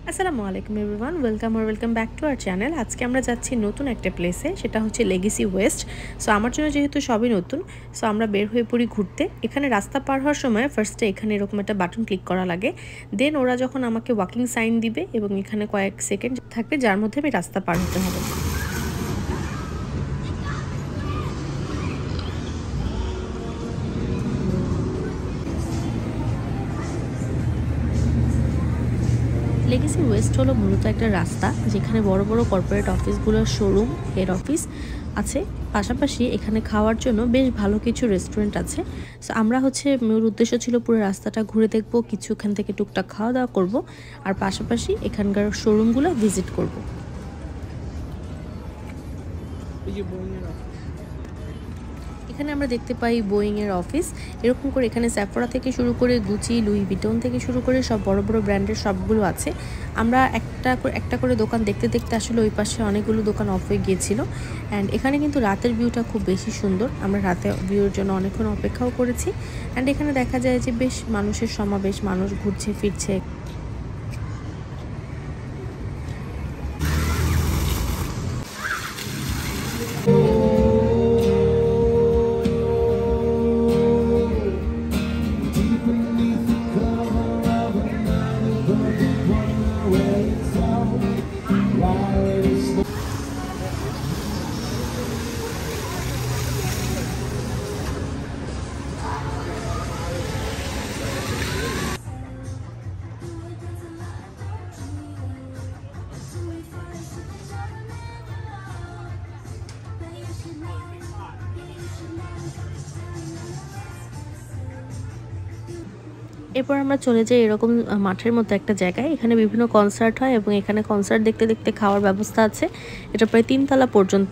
আসসালামু আলাইকুম everyone, welcome back to our channel. আজকে আমরা যাচ্ছি নতুন একটা প্লেসে, সেটা হচ্ছে লেগেসি ওয়েস্ট। সো আমার জন্য যেহেতু সবই নতুন, সো আমরা বের হয়ে পড়ি ঘুরতে। এখানে রাস্তা পার হওয়ার সময় ফার্স্টে এখানে এরকম একটা বাটন ক্লিক করা লাগে, দেন ওরা যখন আমাকে ওয়াকিং সাইন দিবে এবং এখানে কয়েক সেকেন্ড থাকবে যার মধ্যে আমি রাস্তা পার হতে হবে। লেগেসি ওয়েস্ট হলো মূলত একটা রাস্তা যেখানে বড় বড় কর্পোরেট অফিসগুলোর শোরুম, হেড অফিস আছে। পাশাপাশি এখানে খাওয়ার জন্য বেশ ভালো কিছু রেস্টুরেন্ট আছে। সো আমরা মূল উদ্দেশ্য ছিল পুরো রাস্তাটা ঘুরে দেখব, কিছু এখান থেকে টুকটাক খাওয়া দাওয়া করব, আর পাশাপাশি এখানকার শোরুমগুলো ভিজিট করব। এখানে আমরা দেখতে পাই বোয়িংয়ের অফিস। এরকম করে এখানে স্যাফোরা থেকে শুরু করে গুচি, লুই ভিটন থেকে শুরু করে সব বড় বড় ব্র্যান্ডের সবগুলো আছে। আমরা একটা করে দোকান দেখতে দেখতে আসলে ওই পাশে অনেকগুলো দোকান অফ হয়ে গিয়েছিল। অ্যান্ড এখানে কিন্তু রাতের ভিউটা খুব বেশি সুন্দর। আমরা রাতে ভিউর জন্য অনেকক্ষণ অপেক্ষাও করেছি। অ্যান্ড এখানে দেখা যায় যে বেশ মানুষের সমাবেশ, মানুষ ঘুরছে ফিরছে। এরপর আমরা চলে যাই এরকম মাঠের মতো একটা জায়গায়। এখানে বিভিন্ন কনসার্ট হয় এবং এখানে কনসার্ট দেখতে দেখতে খাওয়ার ব্যবস্থা আছে। এটা প্রায় 3 তলা পর্যন্ত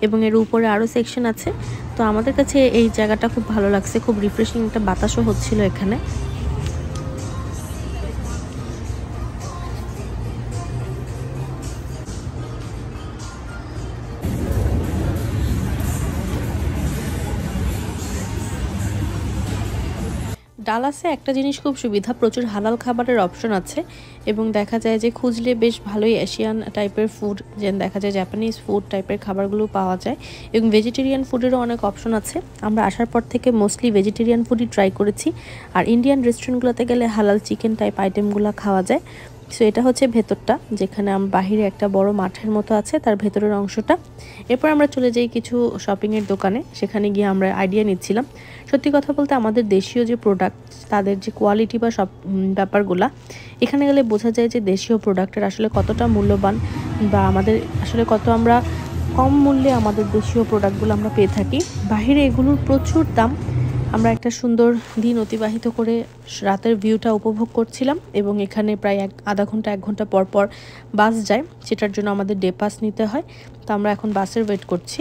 এবং এর উপরে আরও সেকশন আছে। তো আমাদের কাছে এই জায়গাটা খুব ভালো লাগছে, খুব রিফ্রেশিং একটা বাতাসও হচ্ছিল এখানে। ডালাসে একটা জিনিস খুব সুবিধা, প্রচুর হালাল খাবারের অপশন আছে এবং দেখা যায় যে খুঁজলে বেশ ভালোই এশিয়ান টাইপের ফুড, যেন দেখা যায় জাপানিজ ফুড টাইপের খাবারগুলো পাওয়া যায় এবং ভেজিটেরিয়ান ফুডেরও অনেক অপশন আছে। আমরা আসার পর থেকে মোস্টলি ভেজিটেরিয়ান ফুডই ট্রাই করেছি, আর ইন্ডিয়ান রেস্টুরেন্টগুলোতে গেলে হালাল চিকেন টাইপ আইটেমগুলো খাওয়া যায়। সো এটা হচ্ছে ভেতরটা, যেখানে বাহিরে একটা বড় মাঠের মতো আছে, তার ভেতরের অংশটা। এরপর আমরা চলে যাই কিছু শপিংয়ের দোকানে, সেখানে গিয়ে আমরা আইডিয়া নিচ্ছিলাম। সত্যি কথা বলতে আমাদের দেশীয় যে প্রোডাক্ট, তাদের যে কোয়ালিটি বা সব ব্যাপারগুলা, এখানে গেলে বোঝা যায় যে দেশীয় প্রোডাক্টের আসলে কতটা মূল্যবান, বা আমাদের আসলে কত আমরা কম মূল্যে আমাদের দেশীয় প্রোডাক্টগুলো আমরা পেয়ে থাকি। বাহিরে এগুলোর প্রচুর দাম। আমরা একটা সুন্দর দিন অতিবাহিত করে রাতের ভিউটা উপভোগ করছিলাম এবং এখানে প্রায় আধা ঘন্টা 1 ঘন্টা পর পর বাস যায়, সেটার জন্য আমাদের ডে পাস নিতে হয়। তো আমরা এখন বাসের ওয়েট করছি।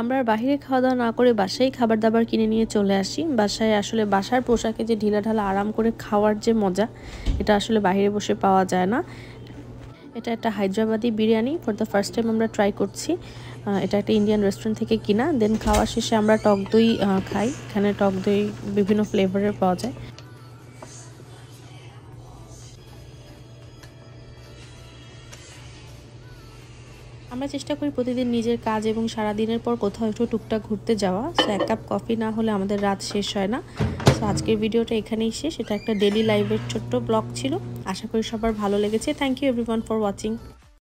আমরা বাহিরে খাওয়া দাওয়া না করে বাসায় খাবার দাবার কিনে নিয়ে চলে আসি। বাসায় আসলে বাসার পোশাকে যে ঢিলাঢালা আরাম করে খাওয়ার যে মজা, এটা আসলে বাইরে বসে পাওয়া যায় না। এটা একটা Hyderabadi biryani, for the first time আমরা ট্রাই করছি। এটা একটা ইন্ডিয়ান রেস্টুরেন্ট থেকে কিনা। দেন খাওয়া শেষে আমরা টক দই খাই। এখানে টক দই বিভিন্ন ফ্লেভারের পাওয়া যায়। আমরা চেষ্টা করি প্রতিদিন নিজের কাজ এবং সারাদিনের পর কোথাও একটু টুকটাক ঘুরতে যাওয়া। সো 1 কাপ কফি না হলে আমাদের রাত শেষ হয় না। সো আজকের ভিডিওটা এখানেই শেষ। এটা একটা ডেইলি লাইফের ছোট্ট ব্লগ ছিল। আশা করি সবার ভালো লেগেছে। Thank you everyone for watching.